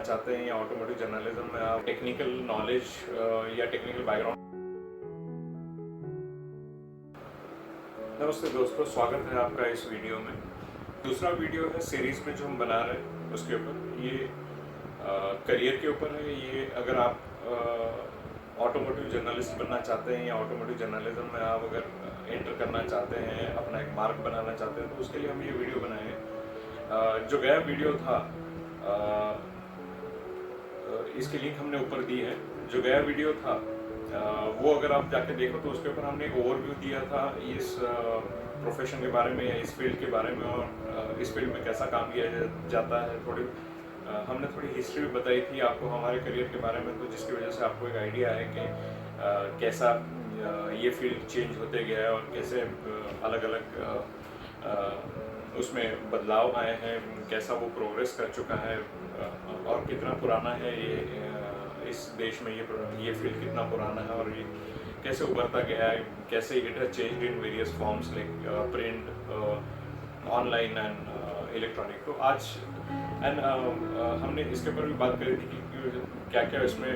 चाहते हैं या ऑटोमोटिव जर्नलिज्म में आप टेक्निकल नॉलेज या टेक्निकल बैकग्राउंड। नमस्ते दोस्तों, स्वागत है आपका इस वीडियो में। दूसरा वीडियो है सीरीज में जो हम बना रहे हैं उसके ऊपर। ये करियर के ऊपर है। ये अगर आप ऑटोमोटिव जर्नलिस्ट बनना चाहते हैं या ऑटोमोटिव जर्नलिज्म में आप अगर एंटर करना चाहते हैं, अपना एक मार्क बनाना चाहते हैं, तो उसके लिए हम ये वीडियो बनाए हैं। जो गया वीडियो था इसकी लिंक हमने ऊपर दी है। जो गया वीडियो था वो अगर आप जाके देखो तो उसके ऊपर हमने एक ओवरव्यू दिया था इस प्रोफेशन के बारे में या इस फील्ड के बारे में, और इस फील्ड में कैसा काम किया जाता है। हमने थोड़ी हिस्ट्री भी बताई थी आपको हमारे करियर के बारे में, तो जिसकी वजह से आपको एक आइडिया है कि कैसा ये फील्ड चेंज होते गया है और कैसे अलग अलग उसमें बदलाव आए हैं, कैसा वो प्रोग्रेस कर चुका है और कितना पुराना है ये इस देश में ये फील्ड कितना पुराना है और ये कैसे उभरता गया है, कैसे it has changed in various forms like print, online and electronic. तो आज हमने इसके ऊपर भी बात करी थी कि क्या क्या इसमें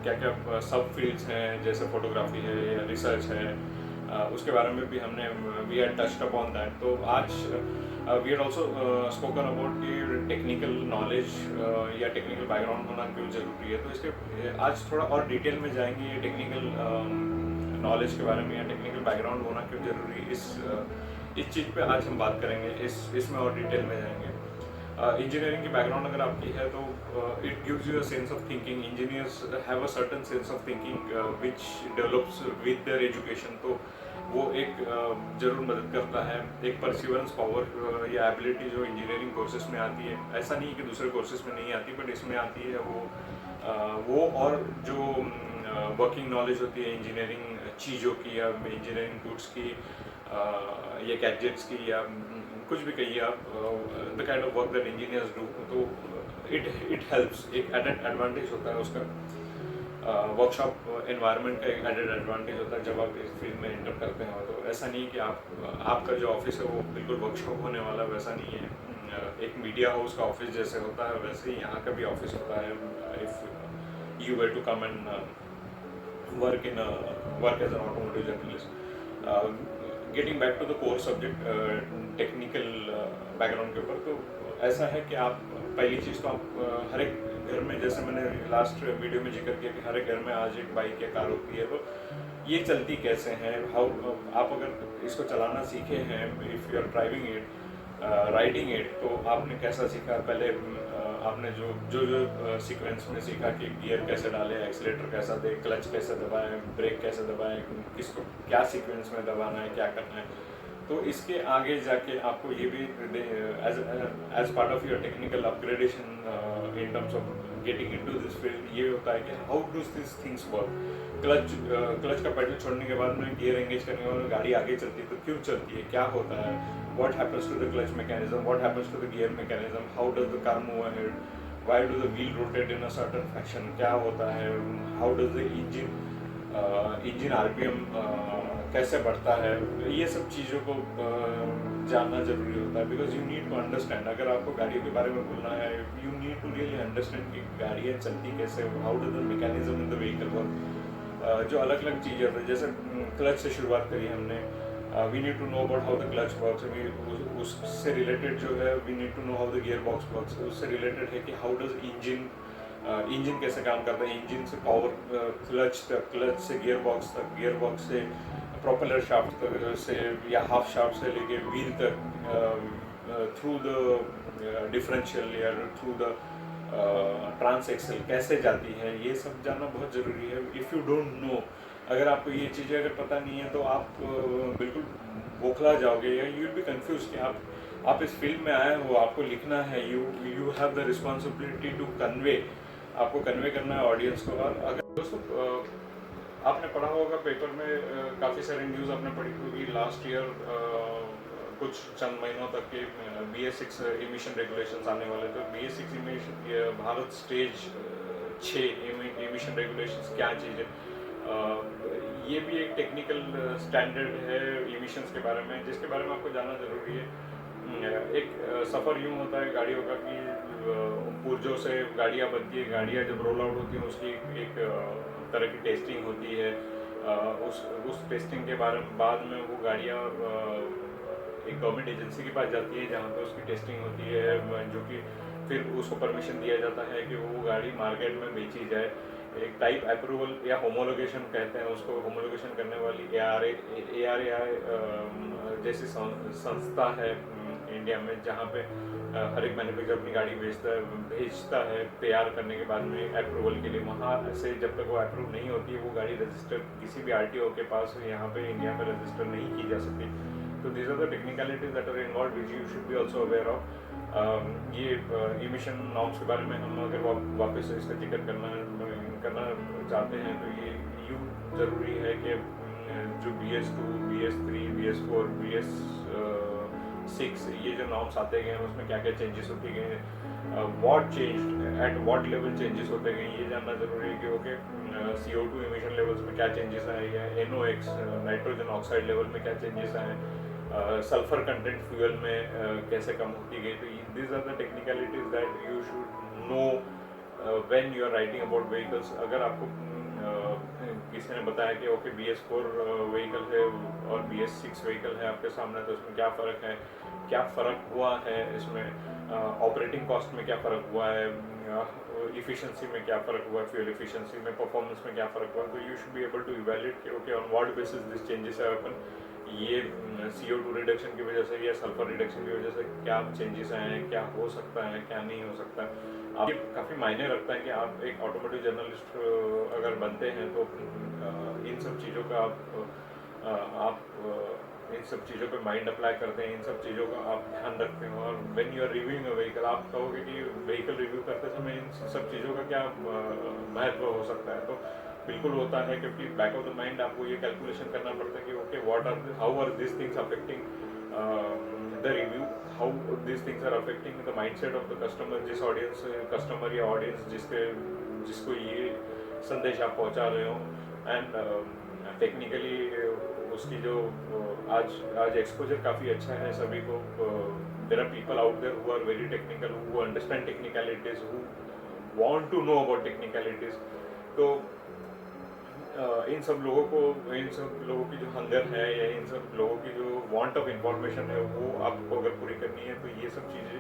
क्या क्या सब फील्ड्स हैं, जैसे फोटोग्राफी है या रिसर्च है, उसके बारे में भी हमने we had touched upon that. तो आज we had also spoken about कि टेक्निकल नॉलेज या टेक्निकल बैकग्राउंड होना क्यों ज़रूरी है। तो इसके आज थोड़ा और डिटेल में जाएंगे ये टेक्निकल नॉलेज के बारे में या टेक्निकल बैकग्राउंड होना क्यों ज़रूरी है। इस चीज़ पे आज हम बात करेंगे, इसमें और डिटेल में जाएंगे। इंजीनियरिंग की बैकग्राउंड अगर आपकी है तो it gives you a sense of thinking. Engineers have a certain sense of thinking which develops with their education. तो वो एक ज़रूर मदद करता है, एक परसिवरेंस पावर या एबिलिटी जो इंजीनियरिंग कोर्सेज में आती है। ऐसा नहीं कि दूसरे कोर्सेज में नहीं आती, बट इसमें आती है वो और जो वर्किंग नॉलेज होती है इंजीनियरिंग चीज़ों की या इंजीनियरिंग गुड्स की या गैजेट्स की या कुछ भी कहिए आप, the kind of work that engineers do. तो इट हेल्प्स, एक एडेड एडवांटेज होता है उसका। वर्कशॉप एनवायरनमेंट का एक एडेड एडवांटेज होता है जब आप इस फील्ड में एंटर करते हैं। तो ऐसा नहीं कि आपका जो ऑफिस है वो बिल्कुल वर्कशॉप होने वाला, वैसा नहीं है। एक मीडिया हाउस का ऑफिस जैसे होता है वैसे ही यहाँ का भी ऑफिस होता है। If you were to come and work as an automotive journalist. Getting back to the core subject, technical background के ऊपर, तो ऐसा है कि आप पहली चीज़ तो आप हर एक घर में, जैसे मैंने लास्ट वीडियो में जिक्र किया कि हर एक घर में आज एक बाइक या कार होती है। तो ये चलती कैसे हैं, आप अगर इसको चलाना सीखे हैं, if you are driving it, riding it, तो आपने कैसा सीखा। पहले आपने जो सीक्वेंस में सीखा कि गियर कैसे डालें, एक्सीलेटर कैसा दे, क्लच कैसे दबाएं, ब्रेक कैसे दबाएं, किसको क्या सीक्वेंस में दबाना है, क्या करना है। तो इसके आगे जाके आपको ये भी as part of your technical upgradation in terms of getting into this field, ये होता है कि how do this things work. Clutch का पेडल छोड़ने के बाद में गियर एंगेज करने के बाद गाड़ी आगे चलती है, तो क्यों चलती है, क्या होता है, what happens to the clutch mechanism, what happens to the gear mechanism, how does the car move ahead, why do the wheel rotate in a certain fashion, क्या होता है, how does the engine RPM कैसे बढ़ता है। ये सब चीज़ों को जानना ज़रूरी होता है, because you need to understand. अगर आपको गाड़ियों के बारे में बोलना है, you need to really understand कि गाड़ियाँ चलती कैसे, how does the mechanism in the vehicle work. जो अलग अलग चीज़ें होती है, जैसे क्लच से शुरुआत करी हमने, we need to know about how the clutch works. उससे रिलेटेड जो है we need to know how the gear box works. उससे रिलेटेड है कि हाउ डज इंजन कैसे काम करता है, इंजन से पावर क्लच तक, क्लच से गियर बॉक्स तक, गियर बॉक्स से प्रोपेलर शाफ्ट तक से या हाफ शाफ्ट से लेके व्हील तक, थ्रू द डिफरेंशियल या थ्रू द ट्रांस एक्सेल कैसे जाती है, ये सब जानना बहुत ज़रूरी है। इफ़ यू डोंट नो, अगर आपको ये चीज़ें अगर पता नहीं है तो आप बिल्कुल बौखला जाओगे या यू विल बी कंफ्यूज कि आप इस फील्ड में आए हो, आपको लिखना है, you have the responsibility to convey, आपको कन्वे करना है ऑडियंस को। और अगर दोस्तों आपने पढ़ा होगा पेपर में, काफ़ी सारी न्यूज़ आपने पढ़ी होगी लास्ट ईयर, कुछ चंद महीनों तक के BS6 इमिशन रेगुलेशंस आने वाले थे। BS6 emission, Bharat stage 6 emission regulations क्या चीज़ है, ये भी एक टेक्निकल स्टैंडर्ड है इमिशंस के बारे में, जिसके बारे में आपको जानना ज़रूरी है। एक सफ़र यूँ होता है गाड़ियों का कि पुर्जों से गाड़ियाँ बनती है, गाड़ियाँ जब रोल आउट होती हैं उसकी एक तरह की टेस्टिंग होती है। उस टेस्टिंग के बाद में वो गाड़ियाँ एक गवर्नमेंट एजेंसी के पास जाती है जहाँ पे उसकी टेस्टिंग होती है, जो कि फिर उसको परमिशन दिया जाता है कि वो गाड़ी मार्केट में बेची जाए। एक टाइप अप्रूवल या होमोलोगेशन कहते हैं उसको, होमोलोगेशन करने वाली ARAI जैसी संस्था है इंडिया में, जहाँ पे हर एक मैन्युफैक्चर अपनी गाड़ी भेजता है तैयार करने के बाद में अप्रूवल के लिए। वहाँ से जब तक वो अप्रूव नहीं होती है वो गाड़ी रजिस्टर किसी भी RTO के पास यहाँ पे इंडिया में रजिस्टर नहीं की जा सकती। तो these are the technicalities that are involve which you should be also aware of. ये इमिशन नॉर्म्स के बारे में हम अगर वापस से इसका जिक्र करना चाहते हैं तो ये ज़रूरी है कि जो BS2, BS3, BS4, BS6 ये जो नॉर्म्स आते गए हैं उसमें क्या क्या चेंजेस होते गए हैं, what change at what level changes होते गए, ये जानना ज़रूरी है कि ओके CO2 इमिशन लेवल्स में क्या चेंजेस आए, या NOx नाइट्रोजन ऑक्साइड लेवल में क्या चेंजेस आए, सल्फर कंटेंट फ्यूल में कैसे कम होती गई। तो these are the technicalities that you should know when you are writing about vehicles। अगर आपको किसी ने बताया कि ओके BS4 व्हीकल है और BS6 व्हीकल है आपके सामने, तो इसमें क्या फ़र्क है, क्या फ़र्क हुआ है इसमें, ऑपरेटिंग कॉस्ट में क्या फ़र्क हुआ है, इफ़िशेंसी में क्या फ़र्क हुआ है, फ्यूल इफ़िशेंसी में, परफॉर्मेंस में क्या फ़र्क हुआ, तो you should be able to evaluate कि okay on what basis this changes है अपन, ये CO2 रिडक्शन की वजह से या सल्फर रिडक्शन की वजह से क्या चेंजेस आए हैं, क्या हो सकता है, क्या नहीं हो सकता। आप ये काफ़ी मायने रखता है कि आप एक ऑटोमोटिव जर्नलिस्ट अगर बनते हैं तो इन सब चीज़ों का आप इन सब चीज़ों पे माइंड अप्लाई करते हैं, इन सब चीज़ों का आप ध्यान रखते हैं। और when you are reviewing a vehicle, आप कहोगे कि व्हीकल रिव्यू करते समय इन सब चीज़ों का क्या महत्व हो सकता है, तो बिल्कुल होता है, क्योंकि बैक ऑफ द माइंड आपको ये कैलकुलेशन करना पड़ता है कि okay how are this things affecting the review, how this things are affecting the mindset of the customer, जिस ऑडियंस कस्टमर या ऑडियंस जिसको ये संदेश आप पहुंचा रहे हो। एंड टेक्निकली उसकी जो आज एक्सपोजर काफ़ी अच्छा है सभी को। There are people out there who are very technical, who understand technicalities, who want to know about technicalities. तो इन सब लोगों की जो हंगर है या इन सब लोगों की जो वांट ऑफ इंफॉर्मेशन है वो आपको अगर पूरी करनी है, तो ये सब चीज़ें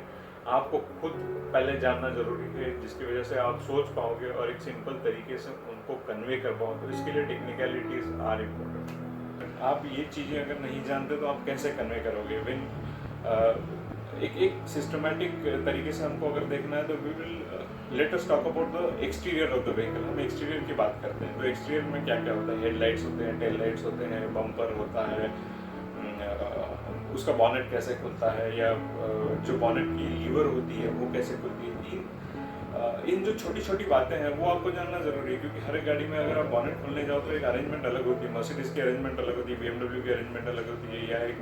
आपको खुद पहले जानना ज़रूरी है, जिसकी वजह से आप सोच पाओगे और एक सिंपल तरीके से उनको कन्वे कर पाओ। तो इसके लिए टेक्निकलिटीज़ आर इम्पोर्टेंट। आप ये चीज़ें अगर नहीं जानते तो आप कैसे कन्वे करोगे। एक सिस्टमैटिक तरीके से हमको अगर देखना है तो we will let us talk about the exterior of the vehicle. हम एक्सटीरियर की बात करते हैं तो एक्सटीरियर में क्या क्या होता है, हेडलाइट्स होते हैं, टेल लाइट्स होते हैं, बम्पर होता है, उसका बॉनेट कैसे खुलता है, या जो बॉनेट की लीवर होती है वो कैसे खुलती है। इन जो छोटी छोटी बातें हैं वो आपको जानना ज़रूरी है, क्योंकि हर एक गाड़ी में अगर आप बॉनेट खोलने जाओ तो एक अरेंजमेंट अलग होती है। मर्सिडीज़ की अरेंजमेंट अलग होती है, BMW की अरेंजमेंट अलग होती है, या एक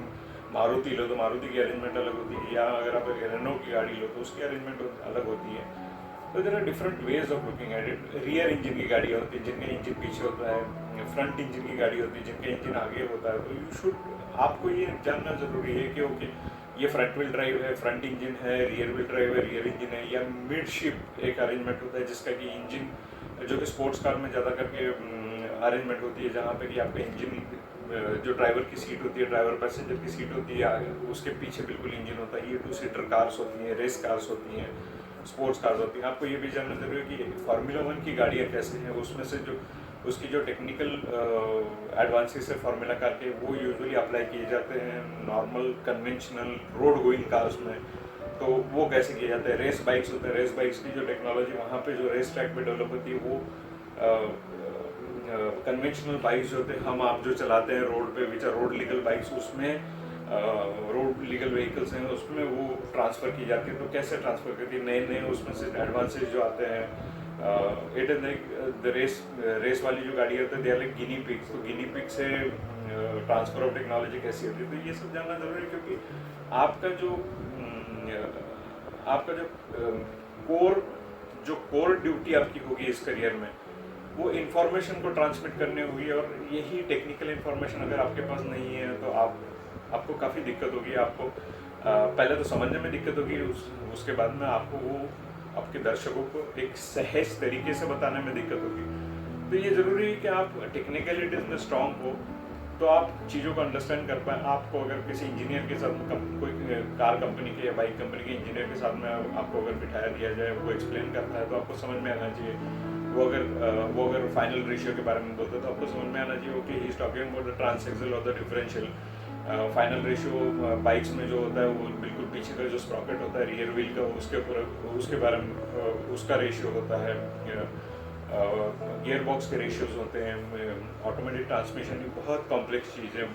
मारुति लो तो मारुति की अरेंजमेंट अलग होती है, या अगर आप एक रेनो की गाड़ी लो तो उसकी अरेंजमेंट अलग होती है। तो there are different ways of looking at it. Rear engine की गाड़ी होती है जिनका इंजन पीछे होता है, फ्रंट इंजन की गाड़ी होती है जिनका इंजन आगे होता है। तो यू शुड, आपको ये जानना ज़रूरी है कि ओके ये फ्रंट व्हील ड्राइव है, फ्रंट इंजन है, रियर व्हील ड्राइव है, रियर इंजन है, या मिड शिप एक अरेंजमेंट होता है जिसका कि इंजन जो कि स्पोर्ट्स कार में ज़्यादा करके अरेंजमेंट होती है, जहाँ पे कि आपका इंजन जो ड्राइवर की सीट होती है, ड्राइवर पैसेंजर की सीट होती है, उसके पीछे बिल्कुल इंजन होता है। ये 2 सीटर कार्स होती हैं, रेस कार्स होती हैं, स्पोर्ट्स कार्स होती हैं। आपको ये भी जानना जरूरी है कि फार्मूला 1 की गाड़ियाँ कैसे हैं, उसमें से जो उसकी जो टेक्निकल एडवांसेस है फार्मूला कार के, वो यूजुअली अप्लाई किए जाते हैं normal conventional road going cars में। तो वो कैसे किए जाते हैं। रेस बाइक्स होते हैं, रेस बाइक्स की जो टेक्नोलॉजी वहाँ पे जो रेस ट्रैक पे डेवलप होती है, वो कन्वेंशनल बाइक्स होते हैं हम आप जो चलाते हैं रोड पे, which are road legal bikes, उसमें रोड लीगल व्हीकल्स हैं उसमें वो ट्रांसफ़र की जाती है। तो कैसे ट्रांसफ़र करती है, नए नए उसमें से एडवांसेज जो आते हैं। It is like the race वाली जो गाड़ी होती है, they are like guinea pigs. तो गिनी पिग से ट्रांसफ़र ऑफ टेक्नोलॉजी कैसी होती है, तो ये सब जानना ज़रूरी है, क्योंकि आपका जो कोर ड्यूटी आपकी होगी इस करियर में, वो इन्फॉर्मेशन को ट्रांसमिट करनी होगी। और यही टेक्निकल इन्फॉर्मेशन अगर आपके पास नहीं है तो आपको काफ़ी दिक्कत होगी। आपको पहले तो समझने में दिक्कत होगी, उसके बाद में आपको वो आपके दर्शकों को एक सहज तरीके से बताने में दिक्कत होगी। तो ये ज़रूरी है कि आप टेक्निकलिटीज़ में स्ट्रांग हो, तो आप चीज़ों को अंडरस्टैंड कर पाएँ। आपको अगर किसी इंजीनियर के साथ कोई कार कंपनी के या बाइक कंपनी के इंजीनियर के साथ में आपको अगर बिठाया दिया जाए, वो एक्सप्लेन करता है, तो आपको समझ में आना चाहिए। वो अगर फाइनल रेशियो के बारे में बोलते हैं तो आपको समझ में आना चाहिए okay he is talking about the transaxle और the differential. Final ratio bikes में जो होता है वो बिल्कुल पीछे का जो स्प्रॉकेट होता है रियर व्हील का, उसके ऊपर उसके बारे में उसका रेशियो होता है। गियर बॉक्स के रेशियोज होते हैं। ऑटोमेटिक ट्रांसमिशन बहुत कॉम्प्लेक्स चीज़ है।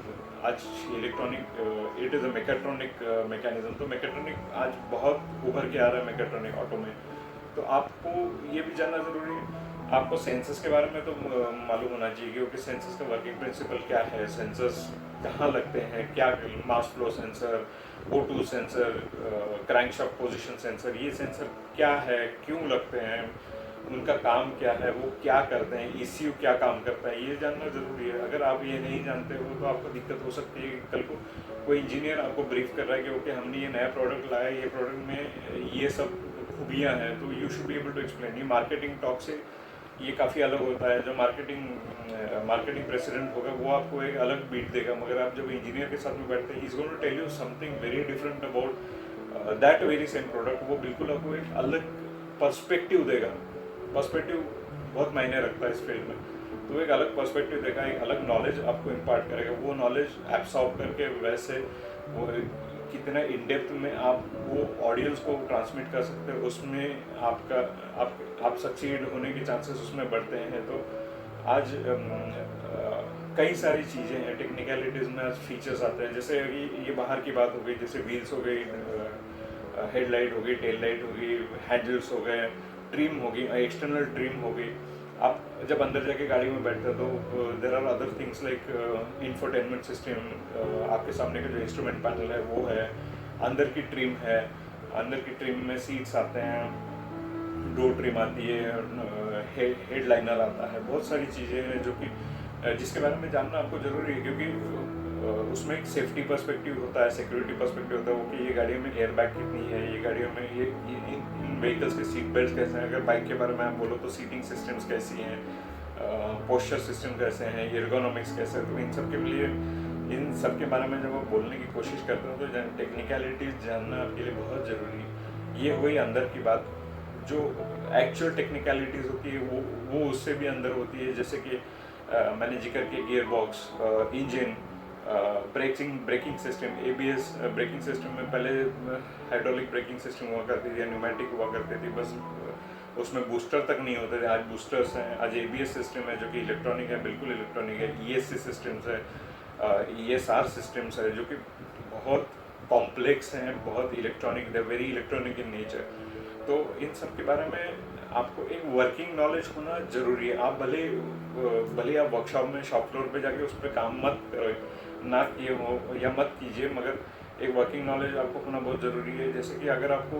आज electronic it is a mechatronic mechanism. तो मैकेट्रॉनिक आज बहुत उभर के आ रहा है मैकेट्रॉनिक ऑटो में। तो आपको ये भी जानना ज़रूरी है। आपको सेंसर्स के बारे में तो मालूम होना चाहिए क्योंकि सेंसर्स का वर्किंग प्रिंसिपल क्या है, सेंसर्स कहाँ लगते हैं, क्या mass flow sensor, O2 sensor, crankshaft position sensor, ये सेंसर क्या है, क्यों लगते हैं, उनका काम क्या है, वो क्या करते हैं, ECU क्या काम करता है, ये जानना ज़रूरी है। अगर आप ये नहीं जानते हो तो आपको दिक्कत हो सकती है कि कल को कोई इंजीनियर आपको ब्रीफ कर रहा है कि ओके हमने ये नया प्रोडक्ट लाया, ये प्रोडक्ट में ये सब खूबियाँ हैं, तो you should be able to explain. ये मार्केटिंग टॉक से ये काफ़ी अलग होता है। जो मार्केटिंग प्रेसिडेंट होगा वो आपको एक अलग बीट देगा, मगर आप जब इंजीनियर के साथ में बैठते हैं, he is going to tell you something very different about that very same product. वो बिल्कुल आपको एक अलग पर्सपेक्टिव देगा। पर्सपेक्टिव बहुत मायने रखता है इस फील्ड में। तो एक अलग पर्सपेक्टिव देगा, एक अलग नॉलेज आपको इम्पार्ट करेगा। वो नॉलेज एब्सॉर्ब करके वैसे वो कितना इन डेप्थ में आप वो ऑडियंस को ट्रांसमिट कर सकते हैं, उसमें आप सक्सीड होने के चांसेस उसमें बढ़ते हैं। तो आज कई सारी चीज़ें हैं टेक्निकलिटीज़ में। आज फीचर्स आते हैं, जैसे ये बाहर की बात हो गई, जैसे व्हील्स हो गई, हेडलाइट हो गई, टेल लाइट हो गई, हैंडल्स हो गए, ट्रिम होगी, एक्सटर्नल ट्रिम हो गई। आप जब अंदर जाके गाड़ी में बैठते हैं तो there are other things like infotainment system, आपके सामने का जो इंस्ट्रूमेंट पैनल है वो है, अंदर की ट्रिम है, अंदर की ट्रिम में सीट्स आते हैं, डोर ट्रिम आती है, हेड लाइनर आता है, बहुत सारी चीज़ें हैं जो कि जिसके बारे में जानना आपको ज़रूरी है क्योंकि उसमें एक सेफ्टी पर्सपेक्टिव होता है, सिक्योरिटी पर्सपेक्टिव होता है, वो कि ये गाड़ियों में एयर बैग कितनी है, ये गाड़ियों में इन व्हीकल्स के सीट बेल्ट कैसे हैं। अगर बाइक के बारे में आप बोलो तो सीटिंग सिस्टम्स कैसी हैं, पोस्चर सिस्टम कैसे हैं, एर्गोनॉमिक्स कैसे है। तो इन सब के बारे में जब आप बोलने की कोशिश करते हो तो टेक्निकलिटीज़ जानना आपके लिए बहुत ज़रूरी है। ये हुई अंदर की बात। जो एक्चुअल टेक्निकलिटीज़ होती है वो उससे भी अंदर होती है, जैसे कि मैंने जिक्र किया gear box, engine, braking system, ABS braking system में पहले हाइड्रोलिक ब्रेकिंग सिस्टम हुआ करती थी या न्यूमेटिक हुआ करती थी, बस उसमें बूस्टर तक नहीं होते थे। आज बूस्टर्स हैं, आज ABS सिस्टम है जो कि इलेक्ट्रॉनिक है, बिल्कुल इलेक्ट्रॉनिक है, ESC सिस्टम्स है, ESR सिस्टम्स है जो कि बहुत कॉम्प्लेक्स हैं, बहुत electronic, they very electronic in nature. तो इन सब के बारे में आपको एक वर्किंग नॉलेज होना ज़रूरी है। आप भले आप वर्कशॉप में शॉप फ्लोर पे जाके उस पर काम ना किए हो या मत कीजिए, मगर एक वर्किंग नॉलेज आपको होना बहुत ज़रूरी है। जैसे कि अगर आपको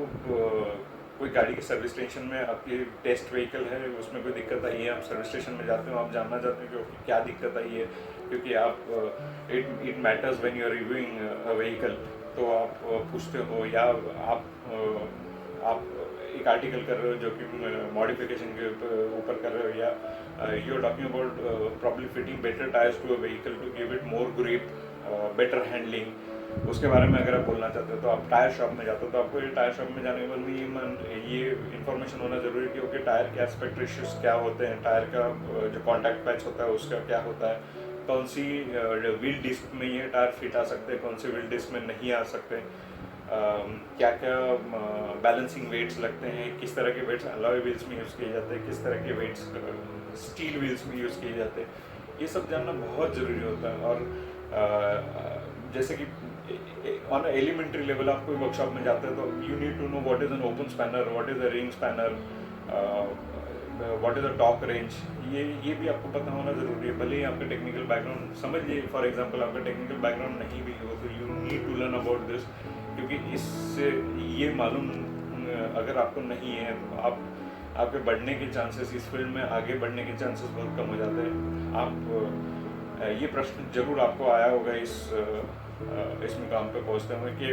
कोई गाड़ी की सर्विस स्टेशन में आपकी टेस्ट व्हीकल है, उसमें कोई दिक्कत आई है, आप सर्विस स्टेशन में जाते हो, आप जानना चाहते हो कि क्या दिक्कत आई है, क्योंकि आप it matters when you are reviewing a vehicle. तो आप पूछते हो या आप एक आर्टिकल कर रहे हो जो कि मॉडिफिकेशन के ऊपर कर रहे हो, या you are talking about probably fitting better tyres to a vehicle to give it more grip, better handling, उसके बारे में अगर आप बोलना चाहते हो तो आप टायर शॉप में जाते हो। तो आपको ये टायर शॉप में जाने के बाद में ये इन्फॉर्मेशन होना ज़रूरी है कि ओके टायर के एस्पेक्ट रेशियोज क्या होते हैं, टायर का जो कॉन्टैक्ट पैच होता है उसका क्या होता है, कौन सी व्हील डिस्क में ये टायर फिट आ सकते हैं, कौन सी व्हील डिस्क में नहीं आ सकते, क्या क्या बैलेंसिंग वेट्स लगते हैं, किस तरह के वेट्स अलॉय व्हील्स में यूज़ किए जाते हैं, किस तरह के वेट्स स्टील व्हील्स में यूज़ किए जाते हैं, ये सब जानना बहुत ज़रूरी होता है। और जैसे कि ऑन एलिमेंट्री लेवल आप कोई वर्कशॉप में जाते हैं तो you need to know what is an open spanner, what is a ring spanner, what is a torque wrench, ये भी आपको पता होना ज़रूरी है। भले ही आपका टेक्निकल बैकग्राउंड, समझ लीजिए फॉर एग्जांपल आपका टेक्निकल बैकग्राउंड नहीं भी हो तो you need to learn about this, क्योंकि इससे ये मालूम अगर आपको नहीं है तो आपके बढ़ने के चांसेस, इस फील्ड में आगे बढ़ने के चांसेस बहुत कम हो जाते हैं। आप ये प्रश्न जरूर आपको आया होगा इस इसमें काम पे पहुंचते हुए कि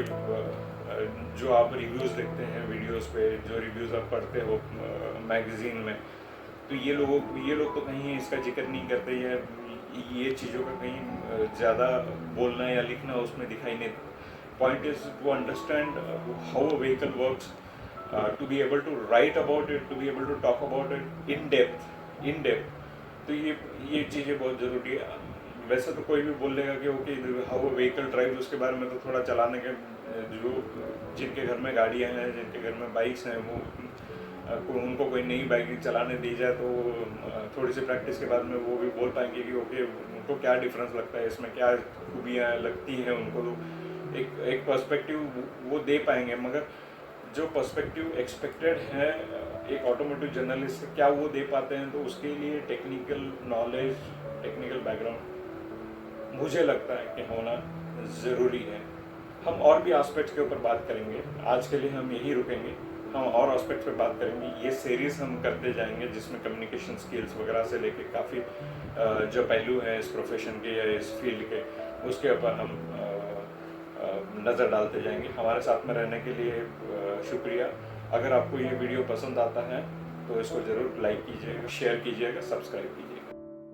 जो आप रिव्यूज़ देखते हैं वीडियोस पे, जो रिव्यूज़ आप पढ़ते हो मैगज़ीन में, तो ये लोग तो कहीं इसका जिक्र नहीं करते, ये चीज़ों का कहीं ज़्यादा बोलना या लिखना उसमें दिखाई नहीं देता। Point is to understand how a vehicle works, to be able to write about it, to be able to talk about it in depth. तो ये चीज़ें बहुत ज़रूरी है। वैसे तो कोई भी बोल देगा कि okay how a vehicle drive, उसके बारे में तो थोड़ा चलाने के जो जिनके घर में गाड़ियाँ हैं, जिनके घर में बाइक्स हैं, वो उनको कोई नई बाइक चलाने दी जाए तो थोड़ी सी प्रैक्टिस के बाद में वो भी बोल पाएंगे कि ओके उनको क्या डिफरेंस लगता है, इसमें क्या खूबियाँ लगती हैं उनको, तो एक पर्सपेक्टिव वो दे पाएंगे। मगर जो पर्सपेक्टिव एक्सपेक्टेड है एक ऑटोमोटिव जर्नलिस्ट से, क्या वो दे पाते हैं, तो उसके लिए टेक्निकल नॉलेज, टेक्निकल बैकग्राउंड मुझे लगता है कि होना ज़रूरी है। हम और भी एस्पेक्ट्स के ऊपर बात करेंगे, आज के लिए हम यही रुकेंगे, हम और एस्पेक्ट्स पे बात करेंगे। ये सीरीज़ हम करते जाएंगे जिसमें कम्युनिकेशन स्किल्स वगैरह से लेके काफ़ी जो पहलू हैं इस प्रोफेशन के या इस फील्ड के, उसके ऊपर हम नज़र डालते जाएंगे। हमारे साथ में रहने के लिए शुक्रिया। अगर आपको ये वीडियो पसंद आता है तो इसको ज़रूर लाइक कीजिएगा, शेयर कीजिएगा, सब्सक्राइब कीजिएगा।